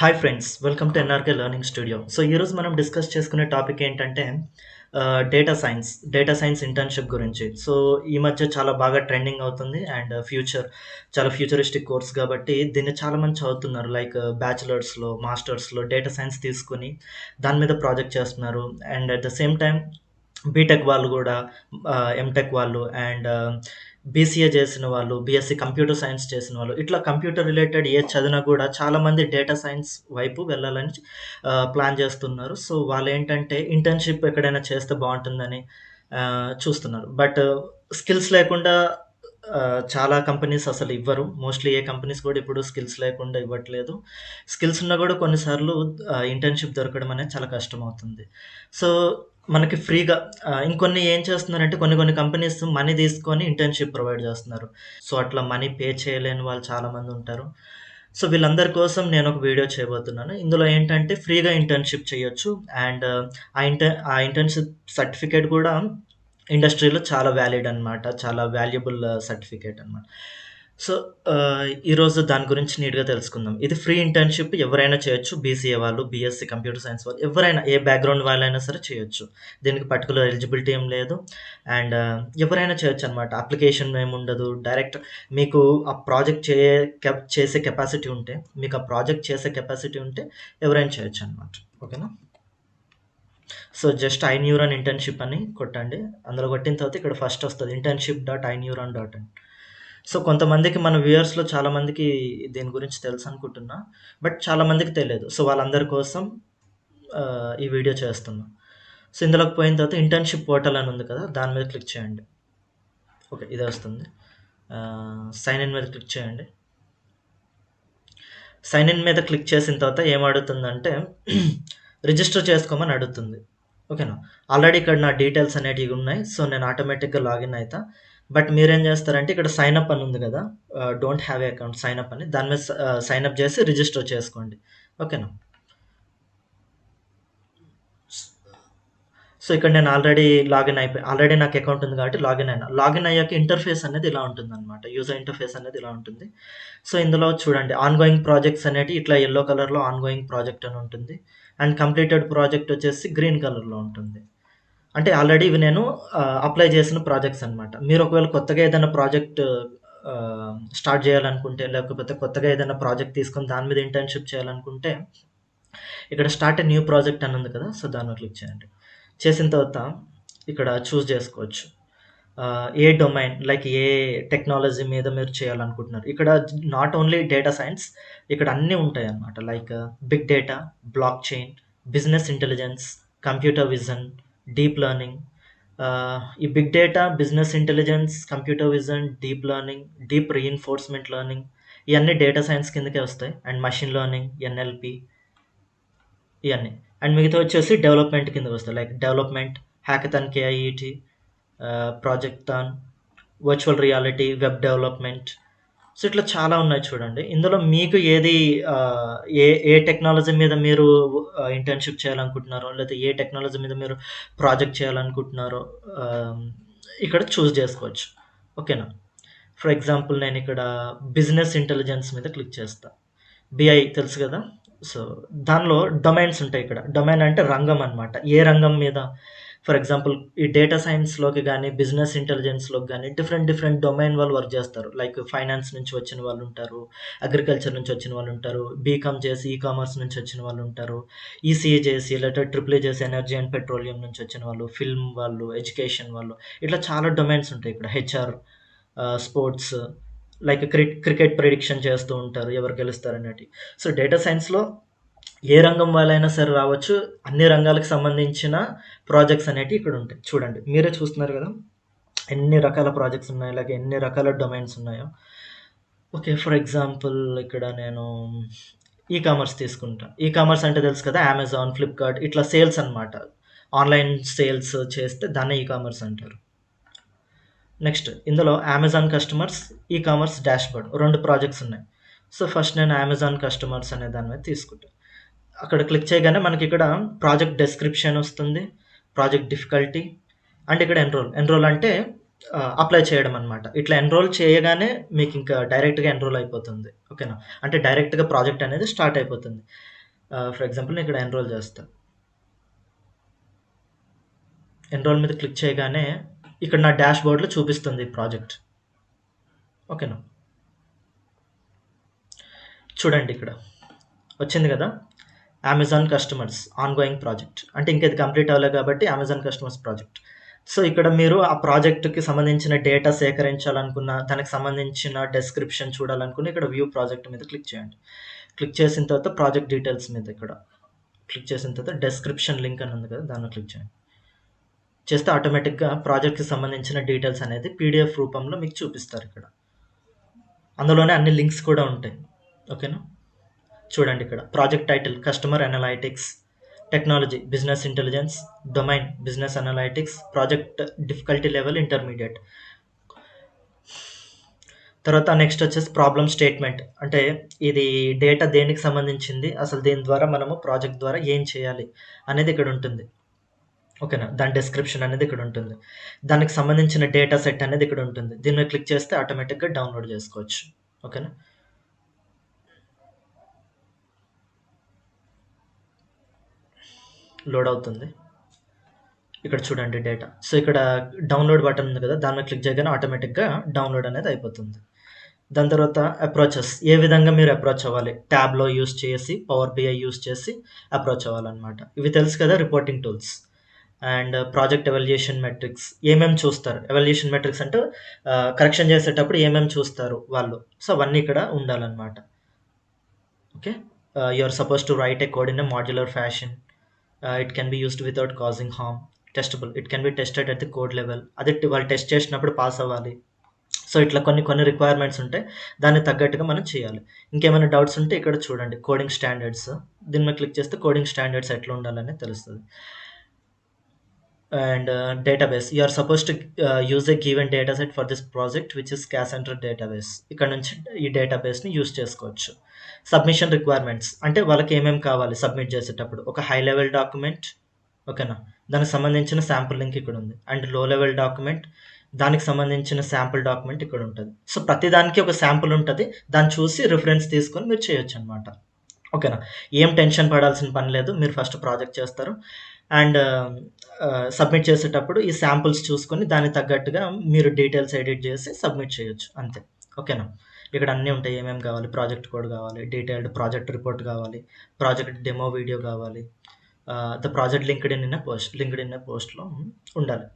Hi friends, welcome to NRK learning studio. So ఈరోజు మనం discuss చేసుకునే టాపిక్ ఏంటంటే డేటా సైన్స్ ఇంటర్న్షిప్ గురించి. సో ఈ మధ్య చాలా బాగా ట్రెండింగ్ అవుతుంది అండ్ చాలా ఫ్యూచరిస్టిక్ కోర్స్ కాబట్టి దీన్ని చాలా మంది చదువుతున్నారు. లైక్ బ్యాచిలర్స్లో, మాస్టర్స్లో డేటా సైన్స్ తీసుకుని దాని మీద ప్రాజెక్ట్ చేస్తున్నారు. And at the same time BTech వాళ్ళు కూడా, ఎంటెక్ వాళ్ళు అండ్ బీసీఏ చేసిన వాళ్ళు, బీఎస్సీ కంప్యూటర్ సైన్స్ చేసిన వాళ్ళు, ఇట్లా కంప్యూటర్ రిలేటెడ్ ఏ చదివినా కూడా చాలామంది డేటా సైన్స్ వైపు వెళ్ళాలని ప్లాన్ చేస్తున్నారు. సో వాళ్ళు ఏంటంటే ఇంటర్న్షిప్ ఎక్కడైనా చేస్తే బాగుంటుందని చూస్తున్నారు. బట్ స్కిల్స్ లేకుండా చాలా కంపెనీస్ అసలు ఇవ్వరు. మోస్ట్లీ ఏ కంపెనీస్ కూడా ఇప్పుడు స్కిల్స్ లేకుండా ఇవ్వట్లేదు. స్కిల్స్ ఉన్నా కూడా కొన్నిసార్లు ఇంటర్న్షిప్ దొరకడం అనేది చాలా కష్టం అవుతుంది. సో మనకి ఫ్రీగా ఇంకొన్ని ఏం చేస్తున్నారంటే కొన్ని కొన్ని కంపెనీస్ మనీ తీసుకొని ఇంటర్న్షిప్ ప్రొవైడ్ చేస్తున్నారు. సో అట్లా మనీ పే చేయలేని వాళ్ళు చాలామంది ఉంటారు. సో వీళ్ళందరి కోసం నేను ఒక వీడియో చేయబోతున్నాను. ఇందులో ఏంటంటే ఫ్రీగా ఇంటర్న్షిప్ చేయొచ్చు అండ్ ఆ ఇంటర్న్షిప్ సర్టిఫికేట్ కూడా ఇండస్ట్రీలో చాలా వ్యాలిడ్ అనమాట. చాలా వాల్యుబుల్ సర్టిఫికేట్ అనమాట. సో ఈరోజు దాని గురించి నీట్గా తెలుసుకుందాం. ఇది ఫ్రీ ఇంటర్న్షిప్, ఎవరైనా చేయొచ్చు. బీసీఏ వాళ్ళు, బీఎస్సీ కంప్యూటర్ సైన్స్ వాళ్ళు, ఎవరైనా ఏ బ్యాక్గ్రౌండ్ వాళ్ళైనా సరే చేయొచ్చు. దీనికి పర్టికులర్ ఎలిజిబిలిటీ ఏం లేదు. అండ్ ఎవరైనా చేయొచ్చు అనమాట. అప్లికేషన్ ఏమి ఉండదు. డైరెక్ట్ మీకు ఆ ప్రాజెక్ట్ చేసే కెపాసిటీ ఉంటే, మీకు ఆ ప్రాజెక్ట్ చేసే కెపాసిటీ ఉంటే ఎవరైనా చేయొచ్చు అనమాట. ఓకేనా? సో జస్ట్ ఐన్యూరాన్ ఇంటర్న్షిప్ అని కొట్టండి. అందులో కొట్టిన తర్వాత ఇక్కడ ఫస్ట్ వస్తుంది internship.iNeuron.in. సో కొంతమందికి మన వ్యూయర్స్లో చాలా మందికి దీని గురించి తెలుసు అనుకుంటున్నా, బట్ చాలా మందికి తెలియదు. సో వాళ్ళందరి కోసం ఈ వీడియో చేస్తున్నా. సో ఇందులోకి పోయిన తర్వాత ఇంటర్న్షిప్ పోర్టల్ అని ఉంది కదా, దాని మీద క్లిక్ చేయండి. ఓకే, ఇదే వస్తుంది. సైన్ ఇన్ మీద క్లిక్ చేయండి. సైన్ ఇన్ మీద క్లిక్ చేసిన తర్వాత ఏం అడుగుతుందంటే రిజిస్టర్ చేసుకోమని అడుగుతుంది. ఓకేనా? ఆల్రెడీ ఇక్కడ నా డీటెయిల్స్ అనేటివి ఉన్నాయి. సో నేను ఆటోమేటిక్గా లాగిన్ అవుతా. బట్ మీరేం చేస్తారంటే ఇక్కడ సైన్ అప్ అని ఉంది కదా, don't have a account, sign up అని, దాని మీద సైన్ అప్ చేసి రిజిస్టర్ చేసుకోండి. ఓకేనా? సో ఇక్కడ నేను ఆల్రెడీ నాకు అకౌంట్ ఉంది కాబట్టి లాగిన్ అయినా. లాగిన్ అయ్యాక ఇంటర్ఫేస్ అనేది ఇలా ఉంటుంది అనమాట. యూజర్ ఇంటర్ఫేస్ అనేది ఇలా ఉంటుంది. సో ఇందులో చూడండి, ఆన్గోయింగ్ ప్రాజెక్ట్స్ అనేవి ఇట్లా ఎల్లో కలర్లో ఆన్గోయింగ్ ప్రాజెక్ట్ అని ఉంటుంది. అండ్ కంప్లీటెడ్ ప్రాజెక్ట్ వచ్చేసి గ్రీన్ కలర్లో ఉంటుంది. అంటే ఆల్రెడీ ఇవి నేను అప్లై చేసిన ప్రాజెక్ట్స్ అనమాట. మీరు ఒకవేళ కొత్తగా ఏదైనా ప్రాజెక్ట్ స్టార్ట్ చేయాలనుకుంటే, లేకపోతే కొత్తగా ఏదైనా ప్రాజెక్ట్ తీసుకొని దాని మీద ఇంటర్న్షిప్ చేయాలనుకుంటే ఇక్కడ స్టార్ట్ ఎ న్యూ ప్రాజెక్ట్ అని ఉంది కదా, సో దాన్ని క్లిక్ చేయండి. చేసిన తర్వాత ఇక్కడ చూస్ చేసుకోవచ్చు ఏ డొమైన్, లైక్ ఏ టెక్నాలజీ మీద మీరు చేయాలనుకుంటున్నారు. ఇక్కడ నాట్ ఓన్లీ డేటా సైన్స్, ఇక్కడ అన్నీ ఉంటాయి అన్నమాట. Like big data, blockchain, business intelligence, computer vision, deep learning. ఈ big data, business intelligence, computer vision, deep learning, deep reinforcement learning, ఇవన్నీ డేటా సైన్స్ కిందకే వస్తాయి. అండ్ మెషిన్ లెర్నింగ్, ఎన్ఎల్పి, ఇవన్నీ. And మిగతా వచ్చేసి డెవలప్మెంట్ కిందకి వస్తాయి. Like development, hackathon, KIET, projectathon, virtual reality, web development. So ఇట్లా చాలా ఉన్నాయి చూడండి. ఇందులో మీకు ఏది ఏ ఏ టెక్నాలజీ మీద మీరు ఇంటర్న్షిప్ చేయాలనుకుంటున్నారో, లేదా ఏ టెక్నాలజీ మీద మీరు ప్రాజెక్ట్ చేయాలనుకుంటున్నారో ఇక్కడ చూస్ చేసుకోవచ్చు. ఓకేనా? ఫర్ ఎగ్జాంపుల్ నేను ఇక్కడ బిజినెస్ ఇంటెలిజెన్స్ మీద క్లిక్ చేస్తా. బిఐ తెలుసు కదా. సో దానిలో డొమైన్స్ ఉంటాయి. ఇక్కడ డొమైన్ అంటే రంగం అనమాట. ఏ రంగం మీద, ఫర్ ఎగ్జాంపుల్ ఈ డేటా సైన్స్లోకి కానీ, బిజినెస్ ఇంటెలిజెన్స్లోకి కానీ డిఫరెంట్ డిఫరెంట్ డొమైన్ వాళ్ళు వర్క్ చేస్తారు. లైక్ ఫైనాన్స్ నుంచి వచ్చిన వాళ్ళు ఉంటారు, అగ్రికల్చర్ నుంచి వచ్చిన వాళ్ళు ఉంటారు, బీకామ్ చేసి ఈ కామర్స్ నుంచి వచ్చిన వాళ్ళు ఉంటారు, ఈసీఏ చేసి, లేదా ట్రిపుల్ ఏ చేసి ఎనర్జీ అండ్ పెట్రోలియం నుంచి వచ్చిన వాళ్ళు, ఫిల్మ్ వాళ్ళు, ఎడ్యుకేషన్ వాళ్ళు, ఇట్లా చాలా డొమైన్స్ ఉంటాయి. ఇక్కడ HR, sports, like cricket prediction చేస్తూ ఉంటారు, ఎవరు గెలుస్తారు అనేటి. సో డేటా సైన్స్లో ఏ రంగం వాళ్ళైనా సరే రావచ్చు. అన్ని రంగాలకు సంబంధించిన ప్రాజెక్ట్స్ అనేటివి ఇక్కడ ఉంటాయి. చూడండి, మీరే చూస్తున్నారు కదా ఎన్ని రకాల ప్రాజెక్ట్స్ ఉన్నాయి, అలాగే ఎన్ని రకాల డొమైన్స్ ఉన్నాయో. ఓకే, ఫర్ ఎగ్జాంపుల్ ఇక్కడ నేను ఈ కామర్స్ తీసుకుంటా. ఈ కామర్స్ అంటే తెలుసు కదా, అమెజాన్, ఫ్లిప్కార్ట్, ఇట్లా సేల్స్ అనమాట. ఆన్లైన్ సేల్స్ చేస్తే దాన్ని ఈ కామర్స్ అంటారు. నెక్స్ట్ ఇందులో Amazon customers, e commerce dashboard, రెండు ప్రాజెక్ట్స్ ఉన్నాయి. సో ఫస్ట్ నేను అమెజాన్ కస్టమర్స్ అనే దాని మీద తీసుకుంటాను. అక్కడ క్లిక్ చేయగానే మనకి ఇక్కడ ప్రాజెక్ట్ డెస్క్రిప్షన్ వస్తుంది, ప్రాజెక్ట్ డిఫికల్టీ, అండ్ ఇక్కడ ఎన్రోల్ అంటే అప్లై చేయడం అనమాట. ఇట్లా ఎన్రోల్ చేయగానే మీకు ఇంకా డైరెక్ట్‌గా ఎన్రోల్ అయిపోతుంది. ఓకేనా? అంటే డైరెక్ట్‌గా ప్రాజెక్ట్ అనేది స్టార్ట్ అయిపోతుంది. ఫర్ ఎగ్జాంపుల్ నేను ఇక్కడ ఎన్రోల్ చేస్తా. ఎన్రోల్ మీద క్లిక్ చేయగానే ఇక్కడ నా డాష్ బోర్డ్‌లో చూపిస్తుంది ఈ ప్రాజెక్ట్. ఓకేనా? చూడండి ఇక్కడ వచ్చింది కదా! Amazon customers ongoing project. అంటే ఇంక ఇది కంప్లీట్ అవ్వలేదు కాబట్టి అమెజాన్ కస్టమర్స్ ప్రాజెక్ట్. సో, ఇక్కడ మీరు ఆ ప్రాజెక్ట్‌కి సంబంధించిన డేటా సేకరించాలనుకున్న, దానికి సంబంధించిన డెస్క్రిప్షన్ చూడాలనుకున్న ఇక్కడ వ్యూ ప్రాజెక్ట్ మీద క్లిక్ చేయండి. క్లిక్ చేసిన తర్వాత ప్రాజెక్ట్ డీటెయిల్స్ మీద ఇక్కడ క్లిక్ చేసిన తర్వాత డెస్క్రిప్షన్ లింక్ అని ఉంది కదా! దానిలో క్లిక్ చేయండి. చేస్తే ఆటోమేటిక్‌గా ప్రాజెక్ట్‌కి సంబంధించిన డీటెయిల్స్ అనేది పీడీఎఫ్ రూపంలో మీకు చూపిస్తారు ఇక్కడ. అందులోనే అన్ని లింక్స్ కూడా ఉంటాయి. ఓకేనా? చూడండి ఇక్కడ project title customer analytics, technology business intelligence, domain business analytics, project difficulty level intermediate. తర్వాత నెక్స్ట్ వచ్చేసి ప్రాబ్లమ్ స్టేట్మెంట్. అంటే ఇది డేటా దేనికి సంబంధించింది, అసలు దీని ద్వారా మనము ప్రాజెక్ట్ ద్వారా ఏం చేయాలి అనేది ఇక్కడ ఉంటుంది. ఓకేనా? దాని డిస్క్రిప్షన్ అనేది ఇక్కడ ఉంటుంది. దానికి సంబంధించిన డేటా సెట్ అనేది ఇక్కడ ఉంటుంది. దీని మీద క్లిక్ చేస్తే ఆటోమేటిక్గా డౌన్లోడ్ చేసుకోవచ్చు. ఓకేనా? లోడ్ అవుతుంది. ఇక్కడ చూడండి డేటా. సో, ఇక్కడ డౌన్లోడ్ బటన్ ఉంది కదా! దాని మీద క్లిక్ చేయగానే ఆటోమేటిక్‌గా డౌన్లోడ్ అనేది అయిపోతుంది. దాని తర్వాత అప్రోచెస్. ఏ విధంగా మీరు అప్రోచ్ అవ్వాలి? ట్యాబ్‌లో యూజ్ చేసి, పవర్ బిఐ యూజ్ చేసి అప్రోచ్ అవ్వాలనమాట. ఇవి తెలుసు కదా reporting tools. And project evaluation metrics. ఏమేమి చూస్తారు? ఎవాల్యుయేషన్ మెట్రిక్స్ అంటే కరెక్షన్ చేసేటప్పుడు ఏమేమి చూస్తారు వాళ్ళు. సో, అవన్నీ ఇక్కడ ఉండాలనమాట. Okay. You are supposed to write a code in a modular fashion. It can be used without causing harm. Testable. It can be tested at the code level. అదే వాళ్ళు టెస్ట్ చేసినప్పుడు పాస్ అవ్వాలి. So, ఇట్లా కొన్ని requirements ఉంటాయి. దానికి తగ్గట్టుగా మనం చేయాలి. ఇంకేమైనా డౌట్స్ ఉంటే ఇక్కడ చూడండి కోడింగ్ స్టాండర్డ్స్. దీని మీద క్లిక్ చేస్తే కోడింగ్ స్టాండర్డ్స్ ఎట్లా ఉండాలనేది తెలుస్తది. And database. You are supposed to use a given data set for this project which is cash centre database. ఇక్కడ నుంచి ఈ డేటాబేస్‌ని యూజ్ చేసుకోవచ్చు. Submission requirements. అంటే వాళ్ళకి ఏమేమి కావాలి సబ్మిట్ చేసేటప్పుడు. ఒక హై లెవెల్ డాక్యుమెంట్. ఓకేనా? దానికి సంబంధించిన శాంపుల్ లింక్ ఇక్కడ ఉంది. అండ్ లో లెవెల్ డాక్యుమెంట్. దానికి సంబంధించిన శాంపుల్ డాక్యుమెంట్ ఇక్కడ ఉంటది. సో, ప్రతి దానికి ఒక శాంపుల్ ఉంటది. దాన్ని చూసి రిఫరెన్స్ తీసుకొని మీరు చేయొచ్చనమాట. ఓకేనా? ఏం టెన్షన్ పడాల్సిన పని లేదు. మీరు ఫస్ట్ ప్రాజెక్ట్ చేస్తారు. అండ్ సబ్మిట్ చేసేటప్పుడు ఈ శాంపుల్స్ చూసుకొని దానికి తగ్గట్టుగా మీరు డీటెయిల్స్ ఎడిట్ చేసి సబ్మిట్ చేయొచ్చు. అంతే. ఓకేనా? ఇక్కడ అన్నీ ఉంటాయి. ఏమేమి కావాలి? ప్రాజెక్ట్ కోడ్ కావాలి, డీటెయిల్డ్ ప్రాజెక్ట్ రిపోర్ట్ కావాలి, ప్రాజెక్ట్ డెమో వీడియో కావాలి. ద ప్రాజెక్ట్ లింక్డ్ ఇన్ పోస్ట్‌లో ఉండాలి.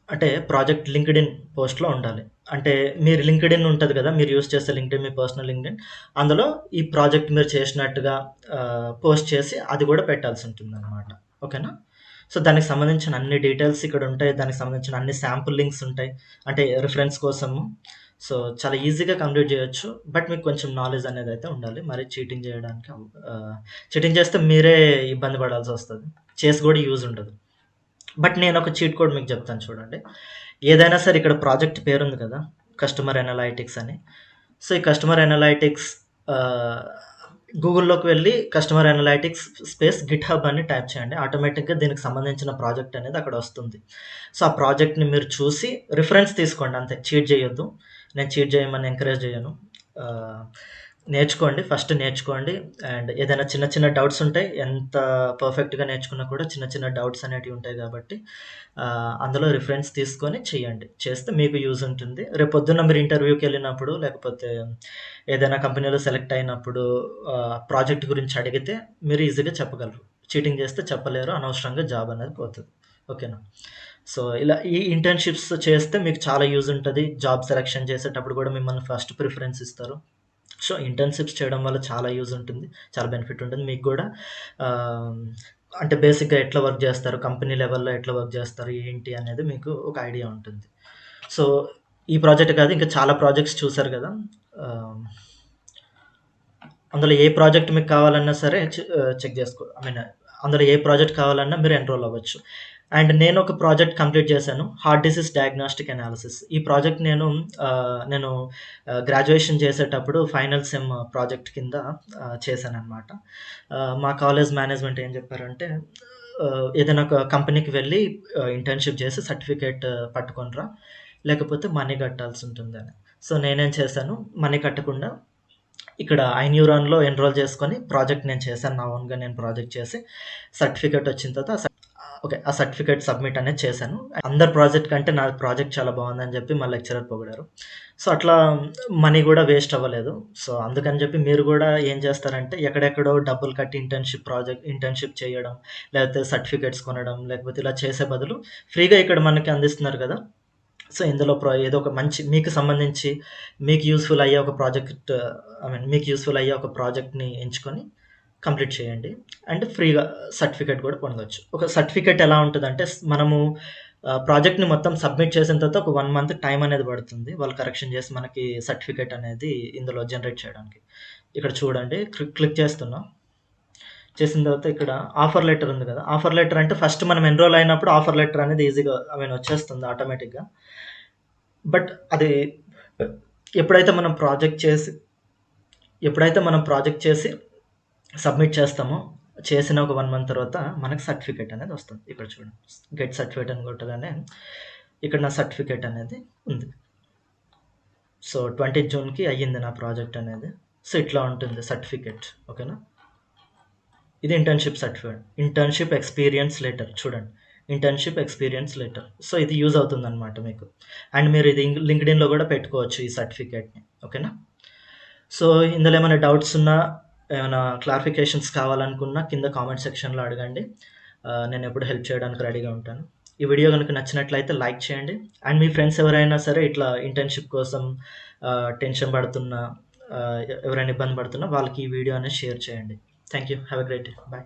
అంటే ప్రాజెక్ట్ లింక్డ్ఇన్ పోస్ట్‌లో ఉండాలి. అంటే మీరు లింక్డ్ఇన్ ఉంటది కదా! మీరు యూజ్ చేసే లింక్డ్ఇన్ మీ పర్సనల్ లింక్డ్ఇన్. అందులో ఈ ప్రాజెక్ట్ మీరు చేసినట్టుగా పోస్ట్ చేసి అది కూడా పెట్టాల్సుంటుందనమాట. ఓకేనా? సో, దానికి సంబంధించిన అన్ని డీటెయిల్స్ ఇక్కడ ఉంటాయి. దానికి సంబంధించిన అన్ని శాంపుల్ లింక్స్ ఉంటాయి. అంటే రిఫరెన్స్ కోసము. సో, చాలా ఈజీగా కంప్లీట్ చేయొచ్చు. బట్ మీకు కొంచెం నాలెడ్జ్ అనేదైతే ఉండాలి. మరి చీటింగ్ చేస్తే మీరే ఇబ్బంది పడాల్సొస్తది. చేసి కూడా యూజ్ ఉండదు. బట్ నేను ఒక చీట్ కోడ్ మీకు చెప్తాను చూడండి. ఏదైనా సరే ఇక్కడ ప్రాజెక్ట్ పేరుంది కదా! కస్టమర్ అనలైటిక్స్ అని. సో, ఈ కస్టమర్ అనలైటిక్స్ గూగుల్‌లోకి వెళ్లి కస్టమర్ అనలైటిక్స్ స్పేస్ గిట్‌హబ్ అని టైప్ చేయండి. ఆటోమేటిక్‌గా దీనికి సంబంధించిన ప్రాజెక్ట్ అనేది అక్కడ వస్తుంది. సో, ఆ ప్రాజెక్ట్‌ని మీరు చూసి రిఫరెన్స్ తీసుకోండి అంతే. చీట్ చేయొద్దు. నేను చీట్ చేయమని ఎంకరేజ్ చేయను. ఆహ్, నేర్చుకోండి. ఫస్ట్ నేర్చుకోండి. అండ్ ఏదైనా చిన్న చిన్న డౌట్స్ ఉంటాయి. ఎంత పర్ఫెక్ట్‌గా నేర్చుకున్నా కూడా చిన్న చిన్న డౌట్స్ అనేటివి ఉంటాయి కాబట్టి అందులో రిఫరెన్స్ తీసుకొని చేయండి. చేస్తే మీకు యూజ్ ఉంటుంది. రేపొద్దున్న మీరు ఇంటర్వ్యూకెళ్ళినప్పుడు లేకపోతే ఏదైనా కంపెనీలో సెలెక్ట్ అయినప్పుడు ప్రాజెక్ట్ గురించి అడిగితే మీరు ఈజీగా చెప్పగలరు. చీటింగ్ చేస్తే చెప్పలేరు. అనవసరంగా జాబ్ అనేది పోతది. ఓకేనా? సో, ఇలా ఈ ఇంటర్న్‌షిప్స్ చేస్తే మీకు చాలా యూజ్ ఉంటది. జాబ్ సెలక్షన్ చేసేటప్పుడు కూడా మిమ్మల్ని ఫస్ట్ ప్రిఫరెన్స్ ఇస్తారు. సో, ఇంటర్న్‌షిప్స్ చేయడం వల్ల చాలా యూజ్ ఉంటుంది. చాలా బెనిఫిట్ ఉంటుంది. మీకు గూడా ఆహ్, అంటే బేసిక్‌గా ఎట్లా వర్క్ జేస్తారు, కంపెనీ లెవెల్‌లో ఎట్లా వర్క్ జేస్తారు, ఏంటి అనేది మీకు ఒక ఐడియా ఉంటుంది. సో, ఈ ప్రాజెక్ట్ కాదు ఇంకా చాలా ప్రాజెక్ట్స్ చూసారు గదా! ఆహ్, అందులో ఏ ప్రాజెక్ట్ మీకు కావాలన్నా సరే చెక్ జేసుకో ఐ మీన్ అందులో ఏ ప్రాజెక్ట్ కావాలన్నా మీరు ఎన్రోల్ అవ్వచ్చు. అండ్ నేను ఒక ప్రాజెక్ట్ కంప్లీట్ చేశాను. Heart disease diagnostic analysis. ఈ ప్రాజెక్ట్ నేను గ్రాడ్యుయేషన్ చేసేటప్పుడు ఫైనల్ సెమ్ ప్రాజెక్ట్ కింద చేశాననమాట. మా కాలేజ్ మేనేజ్మెంట్ ఏం చెప్పారంటే ఏదైనా ఒక కంపెనీకి వెళ్ళి ఇంటర్న్‌షిప్ చేసి సర్టిఫికేట్ పట్టుకొని రా, లేకపోతే మనీ కట్టాల్సి ఉంటుందని. సో, నేనేం చేశాను, మనీ కట్టకుండా ఇక్కడ ఐన్యూరాన్‌లో ఎన్రోల్ చేసుకొని ప్రాజెక్ట్ నేను చేశాను. నా ఓన్‌గా నేను ప్రాజెక్ట్ చేసి సర్టిఫికేట్ వచ్చిన తర్వాత ఓకే. ఆ సర్టిఫికేట్ సబ్మిట్ అనేది చేశాను. అందరి ప్రాజెక్ట్ కంటే నా ప్రాజెక్ట్ చాలా బాగుందని చెప్పి మా లెక్చరర్ పొగిడారు. సో, అట్లా మనీ కూడా వేస్ట్ అవ్వలేదు. సో, అందుకని చెప్పి మీరు కూడా ఏం చేస్తారంటే ఎక్కడెక్కడో డబ్బులు కట్టి ఇంటర్న్‌షిప్ చేయడం, లేకపోతే సర్టిఫికేట్స్ కొనడం, లేకపోతే ఇలా చేసే బదులు ఫ్రీగా ఇక్కడ మనకి అందిస్తున్నారు కదా! సో, ఇందులో ఏదో ఒక మంచి మీకు సంబంధించి మీకు యూజ్‌ఫుల్ అయ్యే ఒక ప్రాజెక్ట్, మీకు యూజ్‌ఫుల్ అయ్యే ఒక ప్రాజెక్ట్‌ని ఎంచుకొని కంప్లీట్ చేయండి. అండ్ ఫ్రీగా సర్టిఫికేట్ కూడా పొందొచ్చు. ఒక సర్టిఫికేట్ ఎలా ఉంటదంటే మనము ప్రాజెక్ట్‌ని మొత్తం సబ్మిట్ చేసిన తర్వాత ఒక 1 మంత్ టైమ్ అనేది పడుతుంది. వాళ్ళు కరెక్షన్ చేసి మనకి సర్టిఫికేట్ అనేది ఇందులో జనరేట్ చేయడానికి. ఇక్కడ చూడండి, క్లిక్ చేస్తున్నా. చేసిన తర్వాత ఇక్కడ ఆఫర్ లెటర్ ఉంది కదా! ఆఫర్ లెటర్ అంటే ఫస్ట్ మనం ఎన్రోల్ అయినప్పుడు ఆఫర్ లెటర్ అనేది ఈజీగా వచ్చేస్తుంది ఆటోమేటిక్‌గా. బట్ అది ఎప్పుడైతే మనం ప్రాజెక్ట్ చేసి ఎప్పుడైతే మనం ప్రాజెక్ట్ చేసి సబ్మిట్ చేస్తామో, చేసిన ఒక 1 మంత్ తర్వాత మనకు సర్టిఫికేట్ అనేది వస్తుంది. ఇక్కడ చూడండి. గెట్ సర్టిఫికేట్ అని కొట్టగానే ఇక్కడ నా సర్టిఫికేట్ అనేది ఉంది. సో, 20 జూన్‌కి అయ్యింది నా ప్రాజెక్ట్ అనేది. సో, ఇట్లా ఉంటుంది సర్టిఫికేట్. ఓకేనా? ఇది internship certificate. Internship experience letter చూడండి. Internship experience letter. సో, ఇది యూజ్ అవుతుందనమాట మీకు. అండ్ మీరు ఇది లింక్డ్ఇన్‌లో కూడా పెట్టుకోవచ్చు ఈ సర్టిఫికేట్‌ని. ఓకేనా? సో, ఇందులో ఏమైనా డౌట్స్ ఉన్నా, ఏమైనా క్లారిఫికేషన్స్ కావాలనుకున్నా కింద కామెంట్ సెక్షన్‌లో అడగండి. నేనెప్పుడు హెల్ప్ చేయడానికి రెడీగా ఉంటాను. ఈ వీడియో గనుక నచ్చినట్లయితే లైక్ చేయండి. అండ్ మీ ఫ్రెండ్స్ ఎవరైనా సరే ఇట్లా ఇంటర్న్‌షిప్ కోసం టెన్షన్ పడుతున్నా, ఎవరైనా ఇబ్బంది పడుతున్నా వాళ్ళకి ఈ వీడియో అనేది షేర్ చేయండి. Thank you. Have a great day. By.